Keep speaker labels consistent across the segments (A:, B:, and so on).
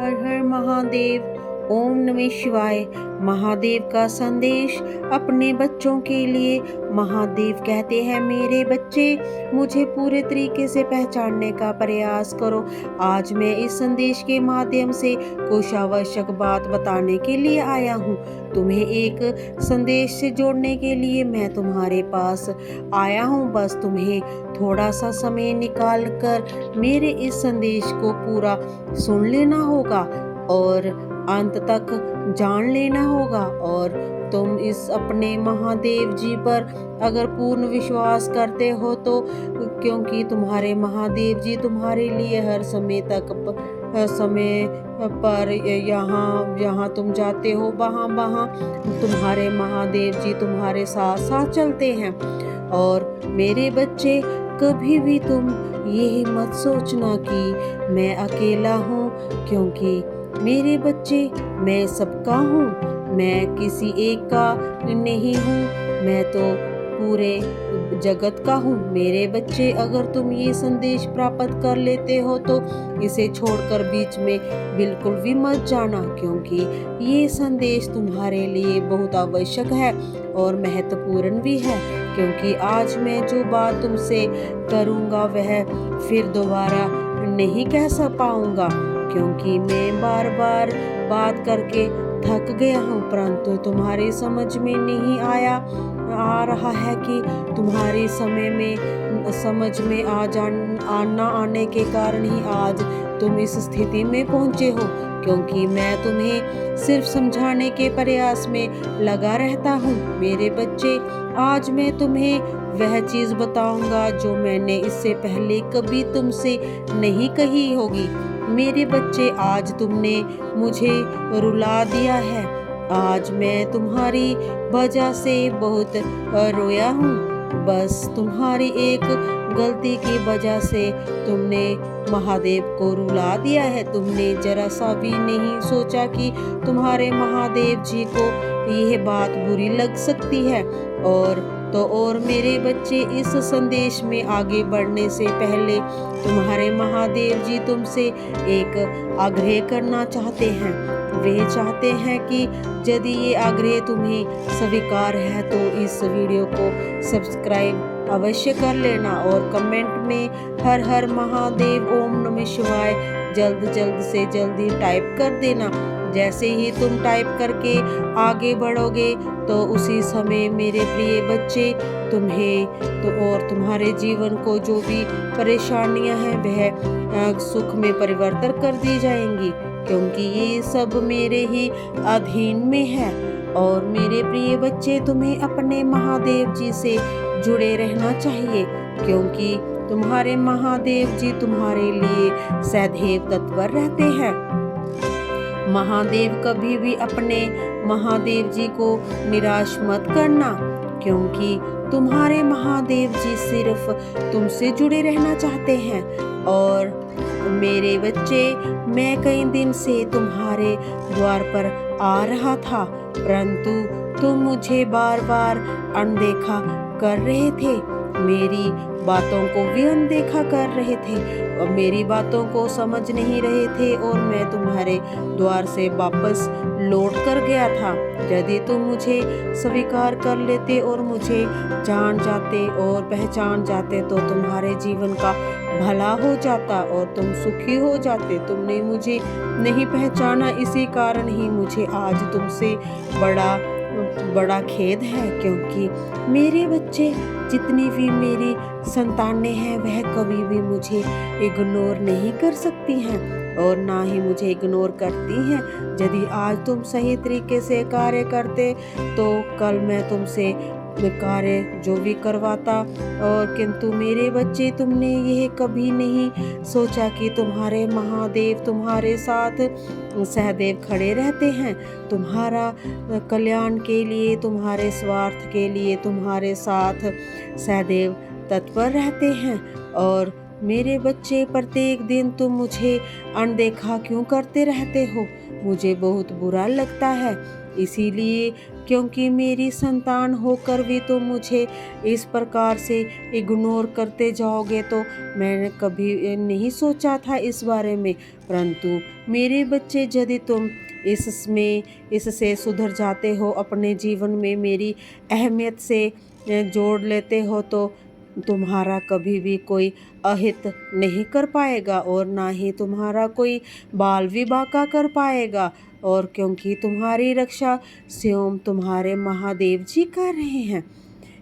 A: हर हर महादेव। ओम नमः शिवाय। महादेव का संदेश अपने बच्चों के लिए। महादेव कहते हैं, मेरे बच्चे मुझे पूरे तरीके से पहचानने का प्रयास करो। आज मैं इस संदेश के माध्यम से कुछ आवश्यक बात बताने के लिए आया हूँ। तुम्हें एक संदेश से जोड़ने के लिए मैं तुम्हारे पास आया हूँ। बस तुम्हें थोड़ा सा समय निकाल कर मेरे इस संदेश को पूरा सुन लेना होगा और अंत तक जान लेना होगा। और तुम इस अपने महादेव जी पर अगर पूर्ण विश्वास करते हो तो, क्योंकि तुम्हारे महादेव जी तुम्हारे लिए हर समय पर यहाँ तुम जाते हो वहाँ तुम्हारे महादेव जी तुम्हारे साथ साथ चलते हैं। और मेरे बच्चे, कभी भी तुम यही मत सोचना कि मैं अकेला हूँ, क्योंकि मेरे बच्चे मैं सबका हूँ। मैं किसी एक का नहीं हूँ, मैं तो पूरे जगत का हूँ। मेरे बच्चे, अगर तुम ये संदेश प्राप्त कर लेते हो तो इसे छोड़कर बीच में बिल्कुल भी मत जाना, क्योंकि ये संदेश तुम्हारे लिए बहुत आवश्यक है और महत्वपूर्ण भी है। क्योंकि आज मैं जो बात तुमसे करूँगा वह फिर दोबारा नहीं कह पाऊँगा, क्योंकि मैं बार बार बात करके थक गया हूँ। परंतु तुम्हारे समझ में नहीं आ रहा है कि तुम्हारे समझ में आना आने के कारण ही आज तुम इस स्थिति में पहुँचे हो। क्योंकि मैं तुम्हें सिर्फ समझाने के प्रयास में लगा रहता हूँ। मेरे बच्चे, आज मैं तुम्हें वह चीज़ बताऊंगा जो मैंने इससे पहले कभी तुमसे नहीं कही होगी। मेरे बच्चे, आज तुमने मुझे रुला दिया है। आज मैं तुम्हारी वजह से बहुत रोया हूँ। बस तुम्हारी एक गलती की वजह से तुमने महादेव को रुला दिया है। तुमने जरा सा भी नहीं सोचा कि तुम्हारे महादेव जी को यह बात बुरी लग सकती है। और मेरे बच्चे, इस संदेश में आगे बढ़ने से पहले तुम्हारे महादेव जी तुमसे एक आग्रह करना चाहते हैं। वे चाहते हैं कि यदि ये आग्रह तुम्हें स्वीकार है तो इस वीडियो को सब्सक्राइब अवश्य कर लेना और कमेंट में हर हर महादेव ओम नमः शिवाय जल्द से जल्दी टाइप कर देना। जैसे ही तुम टाइप करके आगे बढ़ोगे तो उसी समय मेरे प्रिय बच्चे, तुम्हें और तुम्हारे जीवन को जो भी परेशानियां हैं वह सुख में परिवर्तन कर दी जाएंगी, क्योंकि ये सब मेरे ही अधीन में है। और मेरे प्रिय बच्चे, तुम्हें अपने महादेव जी से जुड़े रहना चाहिए, क्योंकि तुम्हारे महादेव जी तुम्हारे लिए सदैव तत्पर रहते हैं। महादेव, कभी भी अपने महादेव जी को निराश मत करना, क्योंकि तुम्हारे महादेव जी सिर्फ तुमसे जुड़े रहना चाहते हैं। और मेरे बच्चे, मैं कई दिन से तुम्हारे द्वार पर आ रहा था, परंतु तुम मुझे बार बार अनदेखा कर रहे थे। मेरी बातों को भी अनदेखा कर रहे थे और मेरी बातों को समझ नहीं रहे थे, और मैं तुम्हारे द्वार से वापस लौट कर गया था। यदि तुम मुझे स्वीकार कर लेते और मुझे जान जाते और पहचान जाते तो तुम्हारे जीवन का भला हो जाता और तुम सुखी हो जाते। तुमने मुझे नहीं पहचाना, इसी कारण ही मुझे आज तुमसे बड़ा खेद है। क्योंकि मेरे बच्चे, जितनी भी मेरी संतानें हैं वह कभी भी मुझे इग्नोर नहीं कर सकती हैं और ना ही मुझे इग्नोर करती हैं। यदि आज तुम सही तरीके से कार्य करते तो कल मैं तुमसे कार्य जो भी करवाता। और किंतु मेरे बच्चे, तुमने यह कभी नहीं सोचा कि तुम्हारे महादेव तुम्हारे साथ सहदेव खड़े रहते हैं, तुम्हारा कल्याण के लिए, तुम्हारे स्वार्थ के लिए तुम्हारे साथ सहदेव तत्पर रहते हैं। और मेरे बच्चे, प्रत्येक दिन तुम मुझे अनदेखा क्यों करते रहते हो? मुझे बहुत बुरा लगता है। इसीलिए क्योंकि मेरी संतान होकर भी तुम मुझे इस प्रकार से इग्नोर करते जाओगे, तो मैंने कभी नहीं सोचा था इस बारे में। परंतु मेरे बच्चे, यदि तुम इससे सुधर जाते हो, अपने जीवन में मेरी अहमियत से जोड़ लेते हो, तो तुम्हारा कभी भी कोई अहित नहीं कर पाएगा और ना ही तुम्हारा कोई बाल विवाह का कर पाएगा। और क्योंकि तुम्हारी रक्षा स्वयं तुम्हारे महादेव जी कर रहे हैं।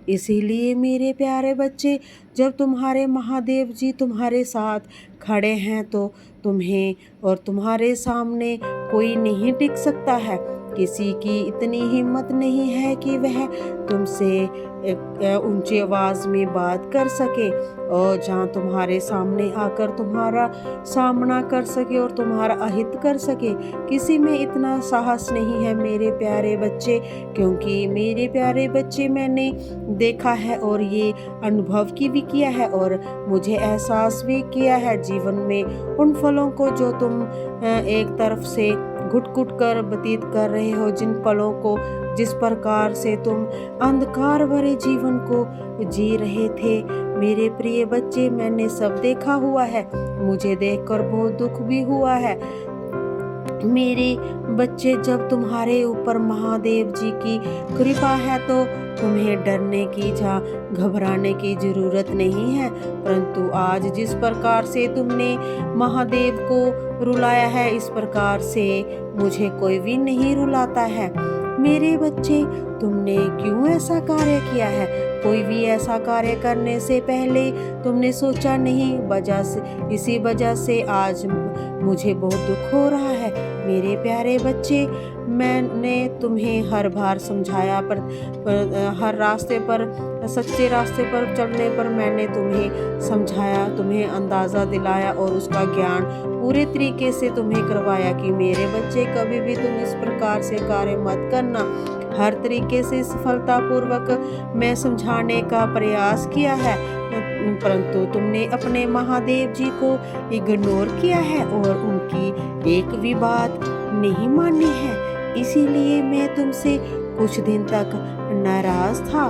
A: इसीलिए मेरे प्यारे बच्चे, जब तुम्हारे महादेव जी तुम्हारे साथ खड़े हैं, तो तुम्हें और तुम्हारे सामने कोई नहीं टिक सकता है। किसी की इतनी हिम्मत नहीं है कि वह तुमसे ऊंची आवाज़ में बात कर सके और जहाँ तुम्हारे सामने आकर तुम्हारा सामना कर सके और तुम्हारा अहित कर सके। किसी में इतना साहस नहीं है मेरे प्यारे बच्चे, क्योंकि मेरे प्यारे बच्चे, मैंने देखा है और ये अनुभव की भी किया है और मुझे एहसास भी किया है जीवन में उन फलों को जो तुम एक तरफ से घुट-घुट कर व्यतीत कर रहे हो, जिन पलों को, जिस प्रकार से तुम अंधकार भरे जीवन को जी रहे थे। मेरे प्रिय बच्चे, मैंने सब देखा हुआ है, मुझे देखकर बहुत दुख भी हुआ है। मेरे बच्चे, जब तुम्हारे ऊपर महादेव जी की कृपा है, तो तुम्हें डरने की या घबराने की ज़रूरत नहीं है। परंतु आज जिस प्रकार से तुमने महादेव को रुलाया है, इस प्रकार से मुझे कोई भी नहीं रुलाता है। मेरे बच्चे, तुमने क्यों ऐसा कार्य किया है? कोई भी ऐसा कार्य करने से पहले तुमने सोचा नहीं, इसी वजह से आज मुझे बहुत दुख हो रहा है। मेरे प्यारे बच्चे, मैंने तुम्हें हर बार समझाया, पर हर रास्ते पर, सच्चे रास्ते पर चलने पर मैंने तुम्हें समझाया, तुम्हें अंदाज़ा दिलाया और उसका ज्ञान पूरे तरीके से तुम्हें करवाया कि मेरे बच्चे, कभी भी तुम इस प्रकार से कार्य मत करना। हर तरीके से सफलतापूर्वक मैं समझाने का प्रयास किया है, परंतु तुमने अपने महादेव जी को इग्नोर किया है और उनकी एक भी बात नहीं मानी है। इसीलिए मैं तुमसे कुछ दिन तक नाराज था।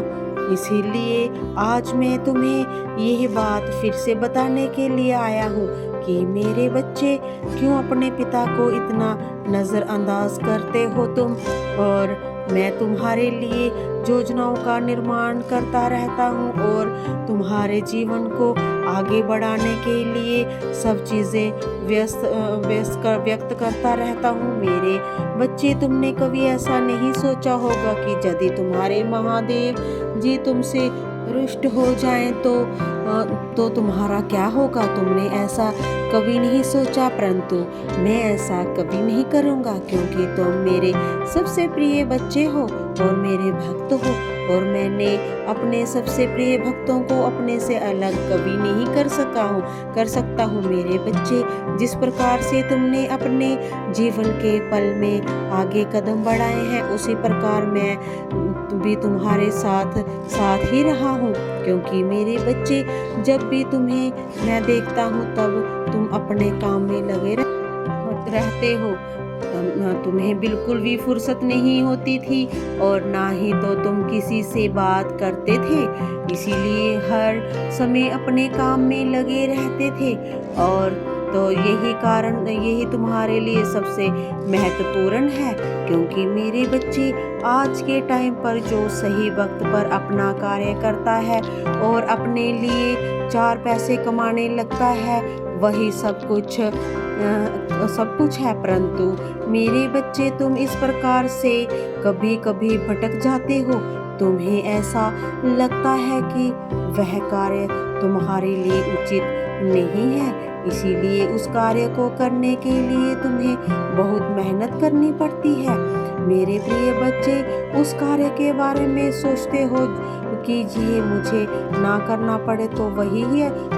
A: इसीलिए आज मैं तुम्हें यह बात फिर से बताने के लिए आया हूँ कि मेरे बच्चे, क्यों अपने पिता को इतना नज़रअंदाज करते हो तुम। और मैं तुम्हारे लिए योजनाओं का निर्माण करता रहता हूँ और तुम्हारे जीवन को आगे बढ़ाने के लिए सब चीज़ें व्यक्त करता रहता हूँ। मेरे बच्चे, तुमने कभी ऐसा नहीं सोचा होगा कि यदि तुम्हारे महादेव जी तुमसे रुष्ट हो जाएं तो तुम्हारा क्या होगा। तुमने ऐसा कभी नहीं सोचा, परंतु मैं ऐसा कभी नहीं करूँगा, क्योंकि तुम मेरे सबसे प्रिय बच्चे हो और मेरे भक्त हो और मैंने अपने सबसे प्रिय भक्तों को अपने से अलग कभी नहीं कर सकता हूँ। मेरे बच्चे, जिस प्रकार से तुमने अपने जीवन के पल में आगे कदम बढ़ाए हैं, उसी प्रकार मैं भी तुम्हारे साथ ही रहा हूँ। क्योंकि मेरे बच्चे, जब भी तुम्हें मैं देखता हूँ, तब तुम अपने काम में लगे रहते हो। तुम्हें बिल्कुल भी फुर्सत नहीं होती थी और ना ही तो तुम किसी से बात करते थे। इसीलिए हर समय अपने काम में लगे रहते थे और तो यही तुम्हारे लिए सबसे महत्वपूर्ण है। क्योंकि मेरे बच्चे, आज के टाइम पर जो सही वक्त पर अपना कार्य करता है और अपने लिए 4 पैसे कमाने लगता है, वही सब कुछ है। परंतु मेरे बच्चे, तुम इस प्रकार से कभी कभी भटक जाते हो। तुम्हें ऐसा लगता है कि वह कार्य तुम्हारे लिए उचित नहीं है, इसीलिए उस कार्य को करने के लिए तुम्हें बहुत मेहनत करनी पड़ती है। मेरे प्रिय बच्चे, उस कार्य के बारे में सोचते हो कीजिए, मुझे ना करना पड़े तो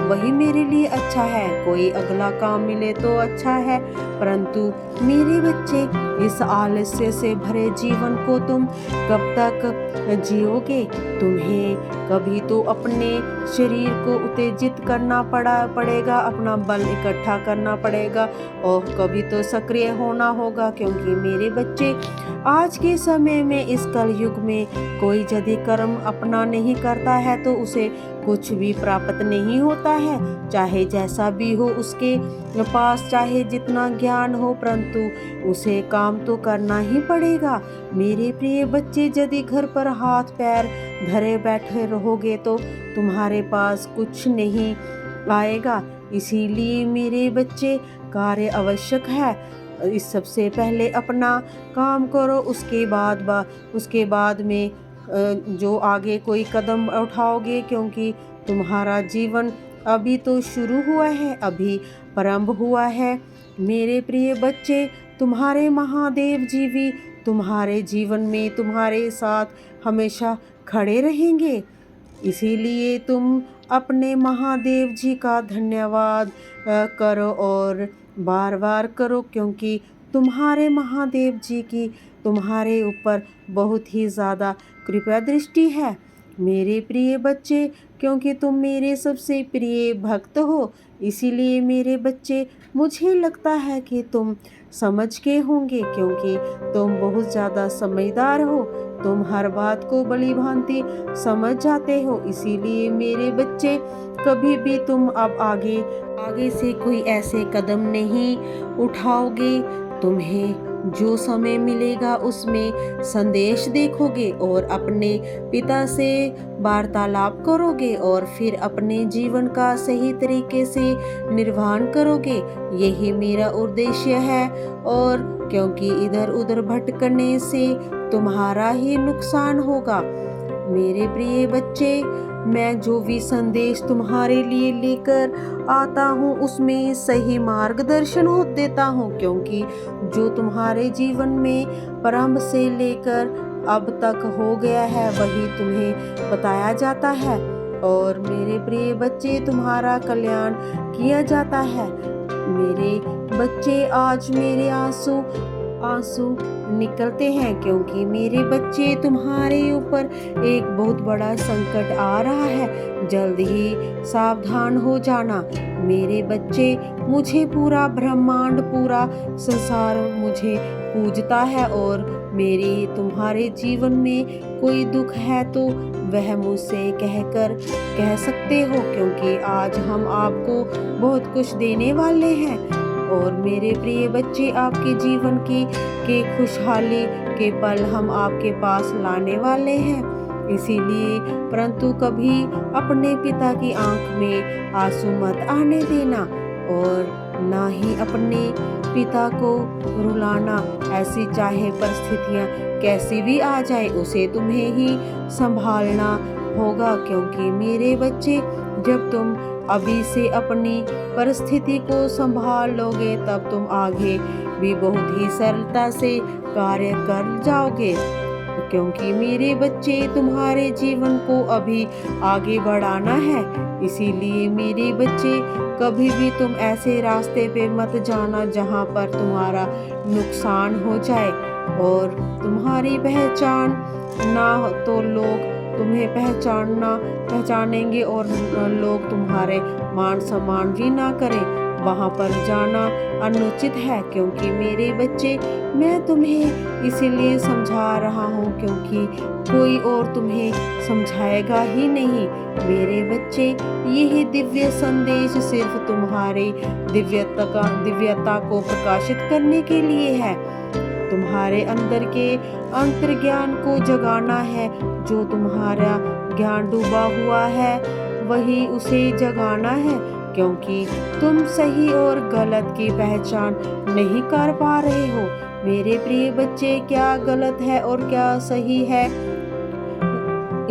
A: वही मेरे लिए अच्छा है। कोई अगला काम मिले तो अच्छा है, परंतु मेरे बच्चे इस आलस्य से भरे जीवन को तुम कब तक जियोगे? तुम्हें कभी तो अपने शरीर को उत्तेजित करना पड़ेगा, अपना बल इकट्ठा करना पड़ेगा और कभी तो सक्रिय होना होगा, क्योंकि मेरे बच्चे आज के समय में इस कलयुग में कोई यदि कर्म अपना नहीं करता है तो उसे कुछ भी प्राप्त नहीं होता है। चाहे जैसा भी हो उसके पास, चाहे जितना ज्ञान हो, परंतु उसे काम तो करना ही पड़ेगा। मेरे प्रिय बच्चे, यदि घर पर हाथ पैर धरे बैठे रहोगे तो तुम्हारे पास कुछ नहीं आएगा। इसीलिए मेरे बच्चे, कार्य आवश्यक है। इस सबसे पहले अपना काम करो, उसके बाद में जो आगे कोई कदम उठाओगे, क्योंकि तुम्हारा जीवन अभी तो शुरू हुआ है, अभी प्रारंभ हुआ है। मेरे प्रिय बच्चे, तुम्हारे महादेव जी भी तुम्हारे जीवन में तुम्हारे साथ हमेशा खड़े रहेंगे। इसीलिए तुम अपने महादेव जी का धन्यवाद करो और बार बार करो, क्योंकि तुम्हारे महादेव जी की तुम्हारे ऊपर बहुत ही ज़्यादा कृपा दृष्टि है। मेरे प्रिय बच्चे, क्योंकि तुम मेरे सबसे प्रिय भक्त हो, इसीलिए मेरे बच्चे मुझे लगता है कि तुम समझ के होंगे, क्योंकि तुम बहुत ज़्यादा समझदार हो। तुम हर बात को भली भांति समझ जाते हो। इसीलिए मेरे बच्चे, कभी भी तुम अब आगे से कोई ऐसे कदम नहीं उठाओगे। तुम्हें जो समय मिलेगा उसमें संदेश देखोगे और अपने पिता से वार्तालाप करोगे और फिर अपने जीवन का सही तरीके से निर्वहन करोगे। यही मेरा उद्देश्य है, और क्योंकि इधर उधर भटकने से तुम्हारा ही नुकसान होगा। मेरे प्रिय बच्चे, मैं जो भी संदेश तुम्हारे लिए लेकर आता हूँ उसमें सही मार्गदर्शन देता हूँ, क्योंकि जो तुम्हारे जीवन में प्रारंभ से लेकर अब तक हो गया है वही तुम्हें बताया जाता है, और मेरे प्रिय बच्चे, तुम्हारा कल्याण किया जाता है। मेरे बच्चे, आज मेरे आंसू निकलते हैं, क्योंकि मेरे बच्चे, तुम्हारे ऊपर एक बहुत बड़ा संकट आ रहा है। जल्द ही सावधान हो जाना। मेरे बच्चे, मुझे पूरा ब्रह्मांड, पूरा संसार मुझे पूजता है, और मेरे तुम्हारे जीवन में कोई दुख है तो वह मुझसे कह सकते हो, क्योंकि आज हम आपको बहुत कुछ देने वाले हैं। और मेरे प्रिय बच्चे, आपके जीवन के खुशहाली के पल हम आपके पास लाने वाले हैं। इसीलिए परंतु कभी अपने पिता की आंख में आंसू मत आने देना, और ना ही अपने पिता को रुलाना। ऐसी चाहे परिस्थितियां कैसी भी आ जाए, उसे तुम्हें ही संभालना होगा, क्योंकि मेरे बच्चे, जब तुम अभी से अपनी परिस्थिति को संभाल लोगे तब तुम आगे भी बहुत ही सरलता से कार्य कर जाओगे, क्योंकि मेरे बच्चे, तुम्हारे जीवन को अभी आगे बढ़ाना है। इसीलिए मेरे बच्चे, कभी भी तुम ऐसे रास्ते पे मत जाना जहाँ पर तुम्हारा नुकसान हो जाए और तुम्हारी पहचान ना हो तो लोग तुम्हें पहचानेंगे और लोग तुम्हारे मान सम्मान भी ना करें। वहाँ पर जाना अनुचित है, क्योंकि मेरे बच्चे, मैं तुम्हें इसीलिए समझा रहा हूँ क्योंकि कोई और तुम्हें समझाएगा ही नहीं। मेरे बच्चे, यही दिव्य संदेश सिर्फ तुम्हारे दिव्यता को प्रकाशित करने के लिए है। तुम्हारे अंदर के अंतर्ज्ञान को जगाना है। जो तुम्हारा ज्ञान डूबा हुआ है वही उसे जगाना है, क्योंकि तुम सही और गलत की पहचान नहीं कर पा रहे हो। मेरे प्रिय बच्चे, क्या गलत है और क्या सही है,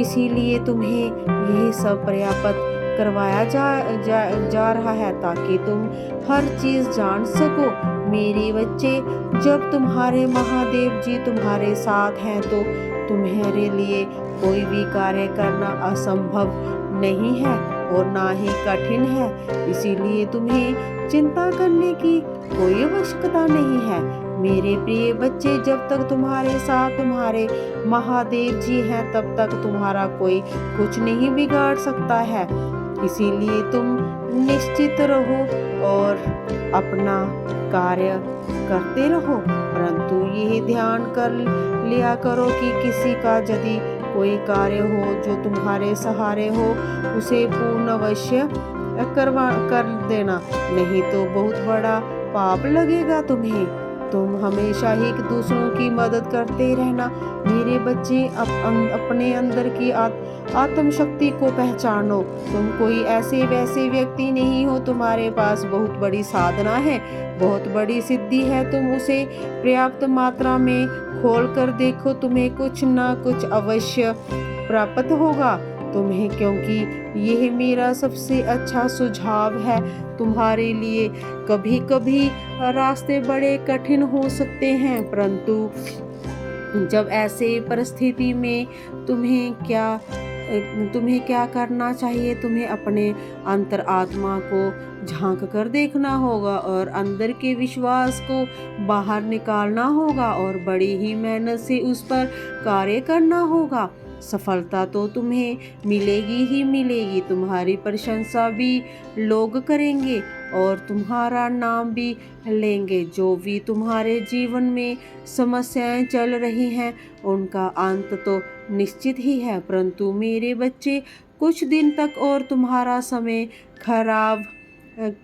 A: इसीलिए तुम्हें यही सब पर्याप्त करवाया जा रहा है ताकि तुम हर चीज जान सको। मेरे बच्चे, जब तुम्हारे महादेव जी तुम्हारे साथ हैं तो तुम्हारे लिए कोई भी कार्य करना असंभव नहीं है और ना ही कठिन है, इसीलिए तुम्हें चिंता करने की कोई आवश्यकता नहीं है। मेरे प्रिय बच्चे, जब तक तुम्हारे साथ तुम्हारे महादेव जी हैं तब तक तुम्हारा कोई कुछ नहीं बिगाड़ सकता है। इसीलिए तुम निश्चित रहो और अपना कार्य करते रहो, परंतु यह ध्यान कर लिया करो कि किसी का यदि कोई कार्य हो जो तुम्हारे सहारे हो उसे पूर्ण अवश्य कर देना, नहीं तो बहुत बड़ा पाप लगेगा तुम्हें। तुम हमेशा ही दूसरों की मदद करते रहना। मेरे बच्चे, अपने अंदर की आत्म शक्ति को पहचानो। तुम कोई ऐसे वैसे व्यक्ति नहीं हो, तुम्हारे पास बहुत बड़ी साधना है, बहुत बड़ी सिद्धि है। तुम उसे पर्याप्त मात्रा में खोल कर देखो, तुम्हें कुछ ना कुछ अवश्य प्राप्त होगा तुम्हें, क्योंकि यह मेरा सबसे अच्छा सुझाव है तुम्हारे लिए। कभी कभी रास्ते बड़े कठिन हो सकते हैं, परंतु जब ऐसे परिस्थिति में तुम्हें क्या करना चाहिए, तुम्हें अपने अंतर आत्मा को झांक कर देखना होगा और अंदर के विश्वास को बाहर निकालना होगा और बड़ी ही मेहनत से उस पर कार्य करना होगा। सफलता तो तुम्हें मिलेगी ही मिलेगी, तुम्हारी प्रशंसा भी लोग करेंगे और तुम्हारा नाम भी लेंगे। जो भी तुम्हारे जीवन में समस्याएं चल रही हैं उनका अंत तो निश्चित ही है, परंतु मेरे बच्चे कुछ दिन तक और तुम्हारा समय खराब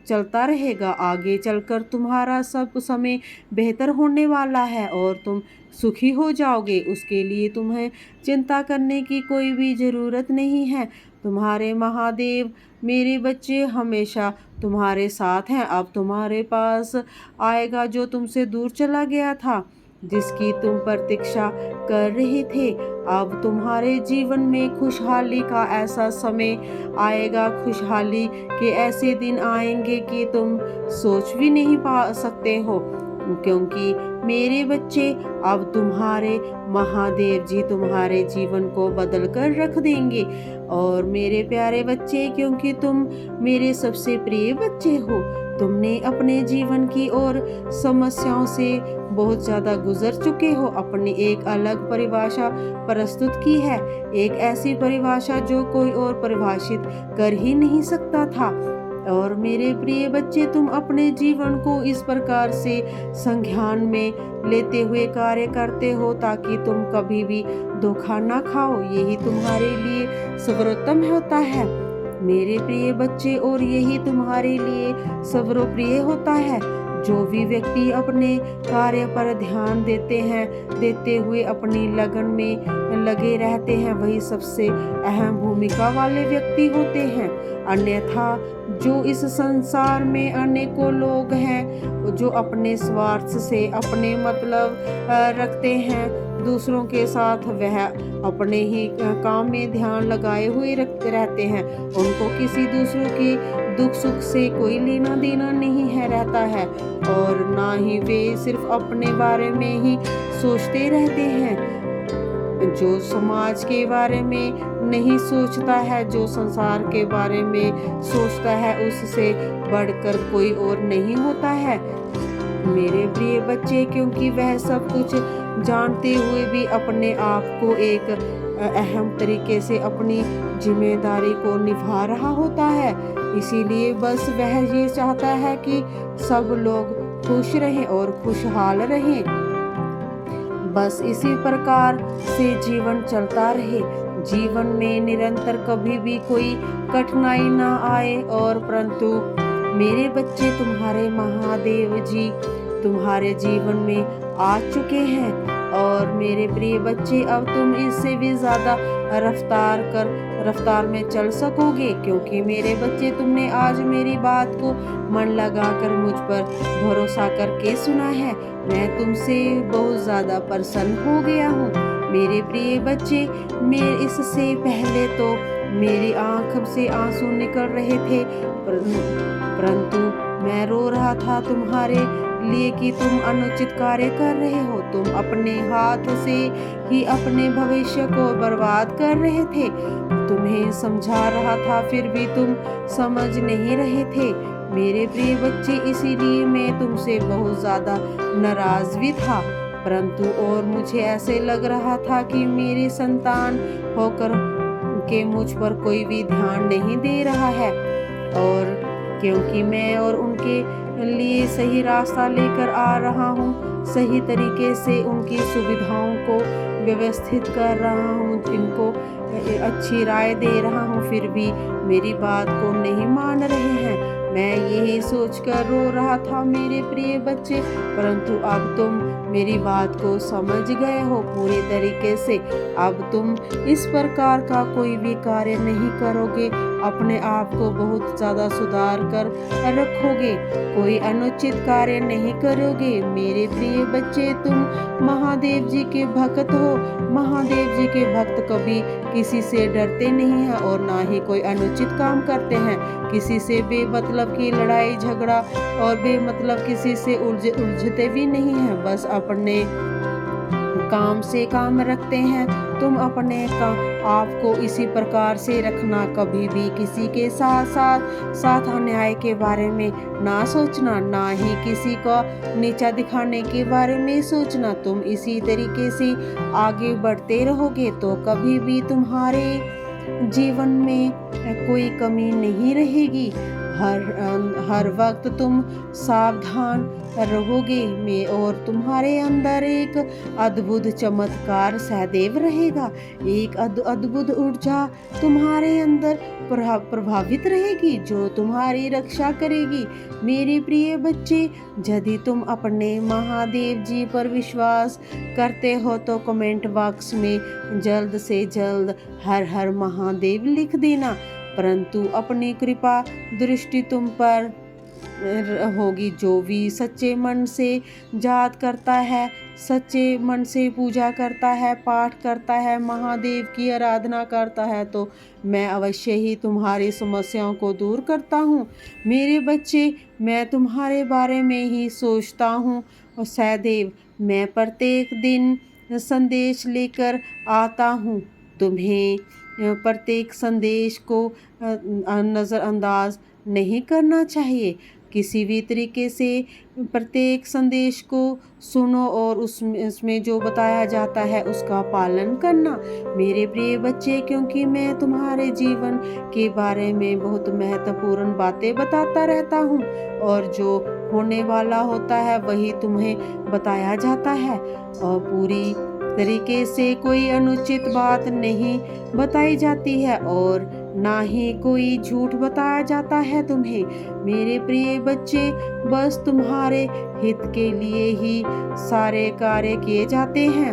A: चलता रहेगा। आगे चलकर तुम्हारा सब समय बेहतर होने वाला है और तुम सुखी हो जाओगे। उसके लिए तुम्हें चिंता करने की कोई भी ज़रूरत नहीं है। तुम्हारे महादेव मेरे बच्चे हमेशा तुम्हारे साथ हैं। अब तुम्हारे पास आएगा जो तुमसे दूर चला गया था, जिसकी तुम प्रतीक्षा कर रहे थे। अब तुम्हारे जीवन में खुशहाली का ऐसा समय आएगा, खुशहाली के ऐसे दिन आएंगे कि तुम सोच भी नहीं पा सकते हो, क्योंकि मेरे बच्चे अब तुम्हारे महादेव जी तुम्हारे जीवन को बदल कर रख देंगे। और मेरे प्यारे बच्चे, क्योंकि तुम मेरे सबसे प्रिय बच्चे हो, तुमने अपने जीवन की और समस्याओं से बहुत ज़्यादा गुजर चुके हो, अपनी एक अलग परिभाषा प्रस्तुत की है, एक ऐसी परिभाषा जो कोई और परिभाषित कर ही नहीं सकता था। और मेरे प्रिय बच्चे, तुम अपने जीवन को इस प्रकार से संज्ञान में लेते हुए कार्य करते हो ताकि तुम कभी भी धोखा ना खाओ। यही तुम्हारे लिए सर्वोत्तम होता है मेरे प्रिय बच्चे, और यही तुम्हारे लिए सर्वप्रिय होता है। जो भी व्यक्ति अपने कार्य पर ध्यान देते हुए अपनी लगन में लगे रहते हैं, वही सबसे अहम भूमिका वाले व्यक्ति होते हैं। अन्यथा जो इस संसार में अनेकों लोग हैं जो अपने स्वार्थ से अपने मतलब रखते हैं दूसरों के साथ, वह अपने ही काम में ध्यान लगाए हुए रहते हैं। उनको किसी दूसरों के दुख सुख से कोई लेना देना नहीं है रहता है, और ना ही वे सिर्फ अपने बारे में ही सोचते रहते हैं। जो समाज के बारे में नहीं सोचता है, जो संसार के बारे में सोचता है, उससे बढ़कर कोई और नहीं होता है मेरे प्रिय बच्चे, क्योंकि वह सब कुछ जानते हुए भी अपने आप को एक अहम तरीके से अपनी जिम्मेदारी को निभा रहा होता है। इसीलिए बस वह ये चाहता है कि सब लोग खुश रहें और खुशहाल रहें। बस इसी प्रकार से जीवन चलता रहे, जीवन में निरंतर कभी भी कोई कठिनाई ना आए। और परंतु मेरे बच्चे, तुम्हारे महादेव जी तुम्हारे जीवन में आ चुके हैं, और मेरे प्रिय बच्चे, अब तुम इससे भी ज़्यादा रफ्तार में चल सकोगे, क्योंकि मेरे बच्चे तुमने आज मेरी बात को मन लगाकर मुझ पर भरोसा करके सुना है। मैं तुमसे बहुत ज़्यादा प्रसन्न हो गया हूँ मेरे प्रिय बच्चे। मैं इससे पहले तो मेरी आँख से आंसू निकल रहे थे, परंतु मैं रो रहा था तुम्हारे लिए कि तुम अनुचित कार्य कर रहे हो। तुम अपने हाथ से ही अपने भविष्य को बर्बाद कर रहे थे। तुम्हें समझा रहा था फिर भी तुम समझ नहीं रहे थे। मेरे प्रिय बच्चे, इसीलिए मैं तुमसे बहुत ज़्यादा नाराज भी था, परंतु और मुझे ऐसे लग रहा था कि मेरी संतान होकर के मुझ पर कोई भी ध्यान नहीं दे रहा है, और क्योंकि मैं और उनके लिए सही रास्ता लेकर आ रहा हूँ, सही तरीके से उनकी सुविधाओं को व्यवस्थित कर रहा हूँ, इनको अच्छी राय दे रहा हूँ, फिर भी मेरी बात को नहीं मान रहे हैं। मैं यही सोचकर रो रहा था मेरे प्रिय बच्चे, परंतु अब तुम मेरी बात को समझ गए हो पूरी तरीके से। अब तुम इस प्रकार का कोई भी कार्य नहीं करोगे, अपने आप को बहुत ज़्यादा सुधार कर रखोगे, कोई अनुचित कार्य नहीं करोगे। मेरे प्रिय बच्चे, तुम महादेव जी के भक्त हो। महादेव जी के भक्त कभी किसी से डरते नहीं हैं और ना ही कोई अनुचित काम करते हैं। किसी से बेमतलब की लड़ाई झगड़ा और बेमतलब किसी से उलझते भी नहीं हैं, बस अपने काम से काम रखते हैं। तुम अपने आप को इसी प्रकार से रखना, कभी भी किसी के साथ अन्याय के बारे में ना सोचना, ना ही किसी को नीचा दिखाने के बारे में सोचना। तुम इसी तरीके से आगे बढ़ते रहोगे तो कभी भी तुम्हारे जीवन में कोई कमी नहीं रहेगी। हर वक्त तुम सावधान रहोगे में, और तुम्हारे अंदर एक अद्भुत चमत्कार सदैव रहेगा। एक अद्भुत ऊर्जा तुम्हारे अंदर प्रभावित रहेगी जो तुम्हारी रक्षा करेगी। मेरे प्रिय बच्चे, यदि तुम अपने महादेव जी पर विश्वास करते हो तो कमेंट बॉक्स में जल्द से जल्द हर हर महादेव लिख देना, परंतु अपनी कृपा दृष्टि तुम पर होगी। जो भी सच्चे मन से जाप करता है, सच्चे मन से पूजा करता है, पाठ करता है, महादेव की आराधना करता है, तो मैं अवश्य ही तुम्हारी समस्याओं को दूर करता हूँ। मेरे बच्चे, मैं तुम्हारे बारे में ही सोचता हूँ और सदैव मैं प्रत्येक दिन संदेश लेकर आता हूँ। तुम्हें प्रत्येक संदेश को नज़रअंदाज नहीं करना चाहिए। किसी भी तरीके से प्रत्येक संदेश को सुनो और उसमें जो बताया जाता है उसका पालन करना मेरे प्रिय बच्चे, क्योंकि मैं तुम्हारे जीवन के बारे में बहुत महत्वपूर्ण बातें बताता रहता हूँ, और जो होने वाला होता है वही तुम्हें बताया जाता है, और पूरी तरीके से कोई अनुचित बात नहीं बताई जाती है और ना ही कोई झूठ बताया जाता है तुम्हें। मेरे प्रिय बच्चे, बस तुम्हारे हित के लिए ही सारे कार्य किए जाते हैं।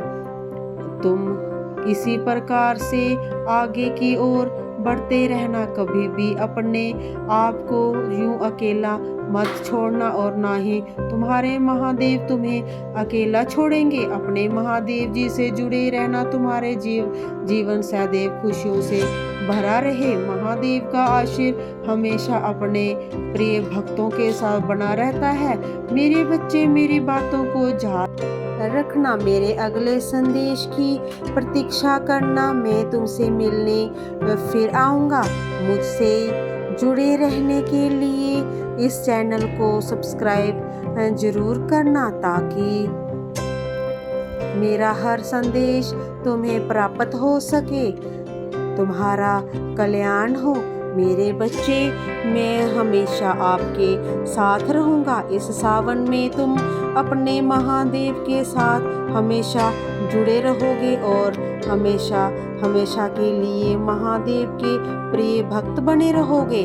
A: तुम इसी प्रकार से आगे की ओर बढ़ते रहना, कभी भी अपने आप को यूं अकेला मत छोड़ना, और ना ही तुम्हारे महादेव तुम्हें अकेला छोड़ेंगे। अपने महादेव जी से जुड़े रहना, तुम्हारे जीवन सदैव खुशियों से भरा रहे। महादेव का आशीर्वाद हमेशा अपने प्रिय भक्तों के साथ बना रहता है। मेरे बच्चे, मेरी बातों को याद रखना, मेरे अगले संदेश की प्रतीक्षा करना। मैं तुमसे मिलने फिर आऊँगा। मुझसे जुड़े रहने के लिए इस चैनल को सब्सक्राइब जरूर करना, ताकि मेरा हर संदेश तुम्हें प्राप्त हो सके, तुम्हारा कल्याण हो। मेरे बच्चे, मैं हमेशा आपके साथ रहूँगा। इस सावन में तुम अपने महादेव के साथ हमेशा जुड़े रहोगे और हमेशा हमेशा के लिए महादेव के प्रिय भक्त बने रहोगे।